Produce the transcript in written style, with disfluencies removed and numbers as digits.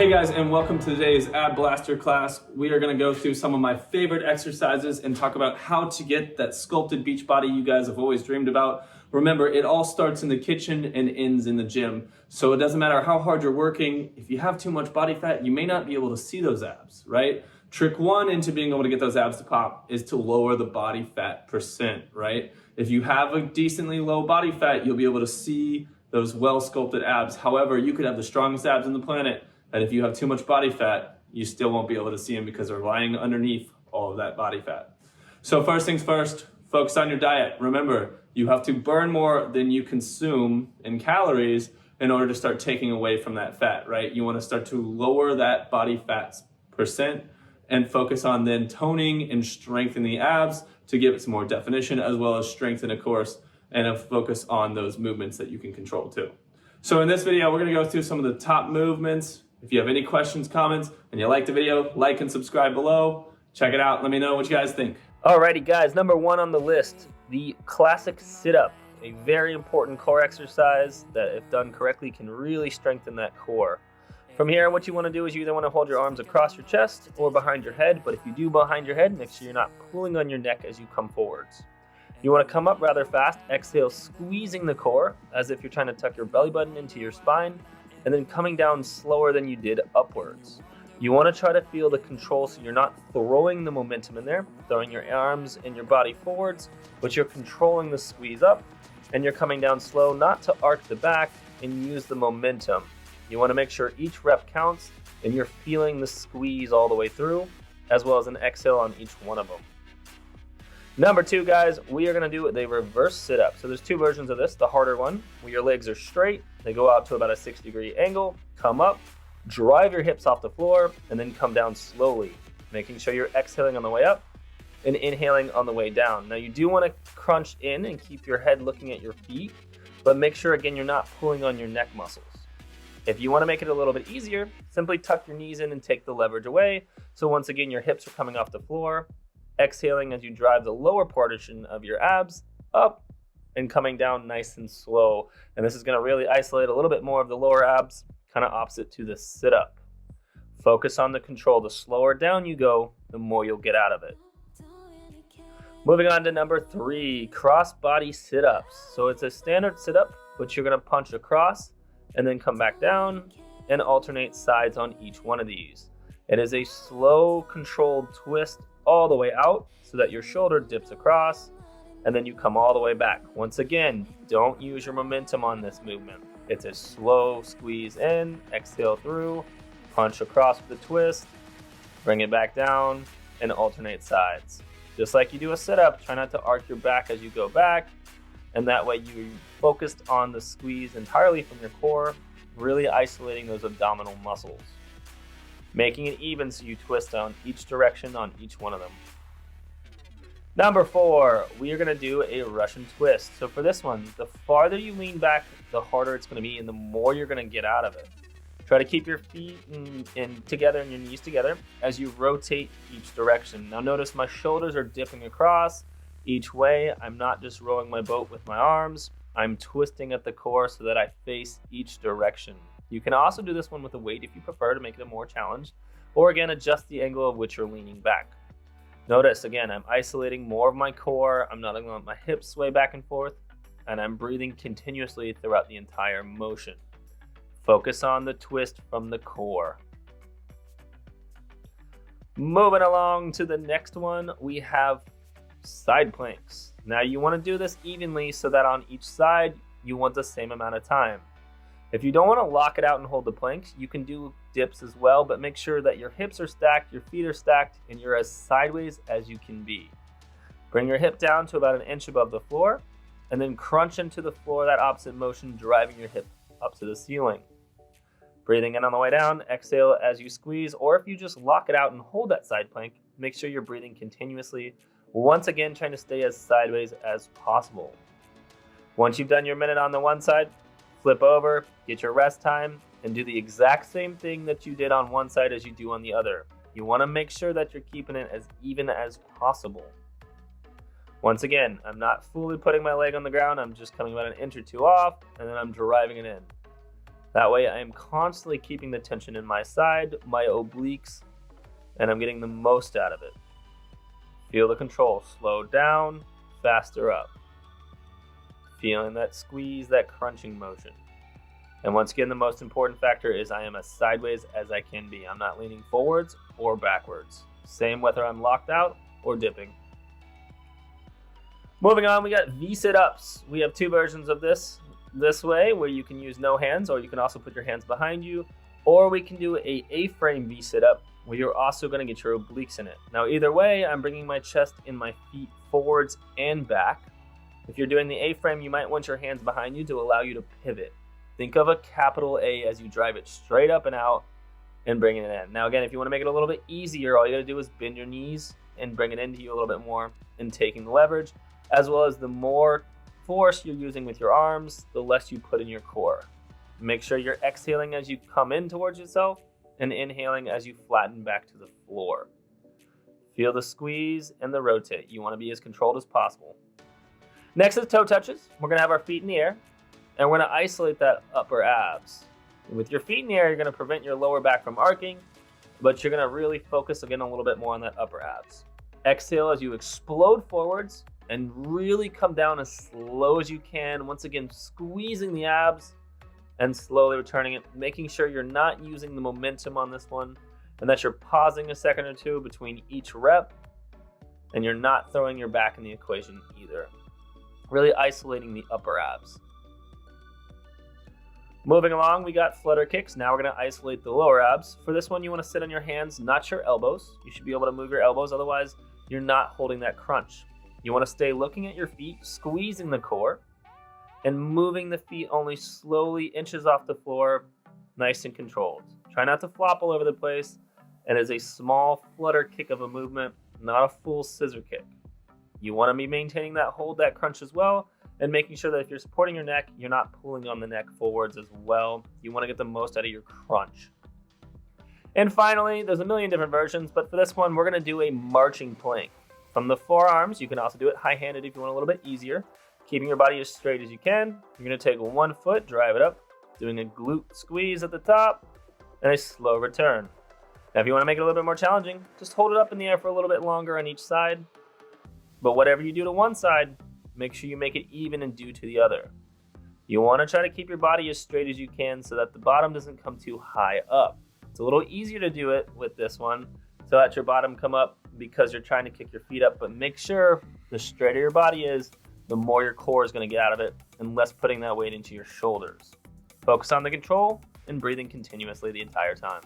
Hey guys, and welcome to today's Ab Blaster class. We are going to go through some of my favorite exercises and talk about how to get that sculpted beach body you guys have always dreamed about. Remember, it all starts in the kitchen and ends in the gym. So it doesn't matter how hard you're working. If you have too much body fat, you may not be able to see those abs, right? Trick one into being able to get those abs to pop is to lower the body fat percent, right? If you have a decently low body fat, you'll be able to see those well-sculpted abs. However, you could have the strongest abs on the planet, and if you have too much body fat, you still won't be able to see them because they're lying underneath all of that body fat. So first things first, focus on your diet. Remember, you have to burn more than you consume in calories in order to start taking away from that fat, right? You want to start to lower that body fat percent and focus on then toning and strengthening the abs to give it some more definition, as well as strengthen, of course, and a focus on those movements that you can control too. So in this video, we're going to go through some of the top movements. If you have any questions, comments, and you like the video, like and subscribe below. Check it out. Let me know what you guys think. Alrighty guys, number one on the list, the classic sit-up. A very important core exercise that, if done correctly, can really strengthen that core. From here, what you want to do is you either want to hold your arms across your chest or behind your head, but if you do behind your head, make sure you're not pulling on your neck as you come forwards. You want to come up rather fast, exhale, squeezing the core as if you're trying to tuck your belly button into your spine, and then coming down slower than you did upwards. You want to try to feel the control so you're not throwing the momentum in there, throwing your arms and your body forwards, but you're controlling the squeeze up, and you're coming down slow, not to arc the back and use the momentum. You want to make sure each rep counts and you're feeling the squeeze all the way through, as well as an exhale on each one of them. Number two, guys, we are going to do the reverse sit-up. So there's two versions of this. The harder one, where your legs are straight, they go out to about a 60-degree angle, come up, drive your hips off the floor, and then come down slowly, making sure you're exhaling on the way up and inhaling on the way down. Now you do want to crunch in and keep your head looking at your feet, but make sure, again, you're not pulling on your neck muscles. If you want to make it a little bit easier, simply tuck your knees in and take the leverage away. So once again, your hips are coming off the floor, exhaling as you drive the lower portion of your abs up and coming down nice and slow. And this is going to really isolate a little bit more of the lower abs, kind of opposite to the sit-up. Focus on the control. The slower down you go, the more you'll get out of it. Moving on to number three, cross-body sit-ups. So it's a standard sit-up, but you're going to punch across and then come back down and alternate sides on each one of these. It is a slow, controlled twist all the way out so that your shoulder dips across and then you come all the way back. Once again, don't use your momentum on this movement. It's a slow squeeze in, exhale through, punch across with the twist, bring it back down, and alternate sides. Just like you do a sit-up, try not to arc your back as you go back, and that way you're focused on the squeeze entirely from your core, really isolating those abdominal muscles. Making it even so you twist on each direction on each one of them. Number four, we are going to do a Russian twist. So for this one, the farther you lean back, the harder it's going to be and the more you're going to get out of it. Try to keep your feet in together and your knees together as you rotate each direction. Now notice my shoulders are dipping across each way. I'm not just rowing my boat with my arms. I'm twisting at the core so that I face each direction. You can also do this one with a weight if you prefer to make it a more challenge, or again, adjust the angle of which you're leaning back. Notice, again, I'm isolating more of my core, I'm not going to let my hips sway back and forth, and I'm breathing continuously throughout the entire motion. Focus on the twist from the core. Moving along to the next one, we have side planks. Now you want to do this evenly so that on each side, you want the same amount of time. If you don't want to lock it out and hold the planks, you can do dips as well, but make sure that your hips are stacked, your feet are stacked, and you're as sideways as you can be. Bring your hip down to about 1 inch above the floor, and then crunch into the floor, that opposite motion, driving your hip up to the ceiling. Breathing in on the way down, exhale as you squeeze, or if you just lock it out and hold that side plank, make sure you're breathing continuously, once again trying to stay as sideways as possible. Once you've done your minute on the one side, flip over, get your rest time, and do the exact same thing that you did on one side as you do on the other. You want to make sure that you're keeping it as even as possible. Once again, I'm not fully putting my leg on the ground, I'm just coming about 1 inch or 2 off, and then I'm driving it in. That way I am constantly keeping the tension in my side, my obliques, and I'm getting the most out of it. Feel the control. Slow down, faster up. Feeling that squeeze, that crunching motion. And once again, the most important factor is I am as sideways as I can be. I'm not leaning forwards or backwards. Same whether I'm locked out or dipping. Moving on, we got V sit-ups. We have two versions of this way, where you can use no hands, or you can also put your hands behind you, or we can do a A-frame V sit-up, where you're also going to get your obliques in it. Now, either way, I'm bringing my chest and my feet forwards and back. If you're doing the A-frame, you might want your hands behind you to allow you to pivot. Think of a capital A as you drive it straight up and out and bring it in. Now, again, if you want to make it a little bit easier, all you got to do is bend your knees and bring it into you a little bit more and taking the leverage, as well as the more force you're using with your arms, the less you put in your core. Make sure you're exhaling as you come in towards yourself and inhaling as you flatten back to the floor. Feel the squeeze and the rotate. You want to be as controlled as possible. Next is toe touches. We're going to have our feet in the air, and we're going to isolate that upper abs. With your feet in the air, you're going to prevent your lower back from arcing, but you're going to really focus again a little bit more on that upper abs. Exhale as you explode forwards and really come down as slow as you can. Once again, squeezing the abs and slowly returning it, making sure you're not using the momentum on this one and that you're pausing a second or two between each rep, and you're not throwing your back in the equation either. Really isolating the upper abs. Moving along, we got flutter kicks. Now we're going to isolate the lower abs. For this one, you want to sit on your hands, not your elbows. You should be able to move your elbows, otherwise you're not holding that crunch. You want to stay looking at your feet, squeezing the core, and moving the feet only slowly inches off the floor, nice and controlled. Try not to flop all over the place, and it's a small flutter kick of a movement, not a full scissor kick. You want to be maintaining that hold, that crunch as well, and making sure that if you're supporting your neck, you're not pulling on the neck forwards as well. You want to get the most out of your crunch. And finally, there's a million different versions, but for this one, we're going to do a marching plank. From the forearms, you can also do it high-handed if you want a little bit easier. Keeping your body as straight as you can. You're going to take one foot, drive it up, doing a glute squeeze at the top, and a slow return. Now, if you want to make it a little bit more challenging, just hold it up in the air for a little bit longer on each side. But whatever you do to one side, make sure you make it even and do to the other. You want to try to keep your body as straight as you can so that the bottom doesn't come too high up. It's a little easier to do it with this one, so that your bottom come up because you're trying to kick your feet up, but make sure the straighter your body is, the more your core is going to get out of it, and less putting that weight into your shoulders. Focus on the control and breathing continuously the entire time.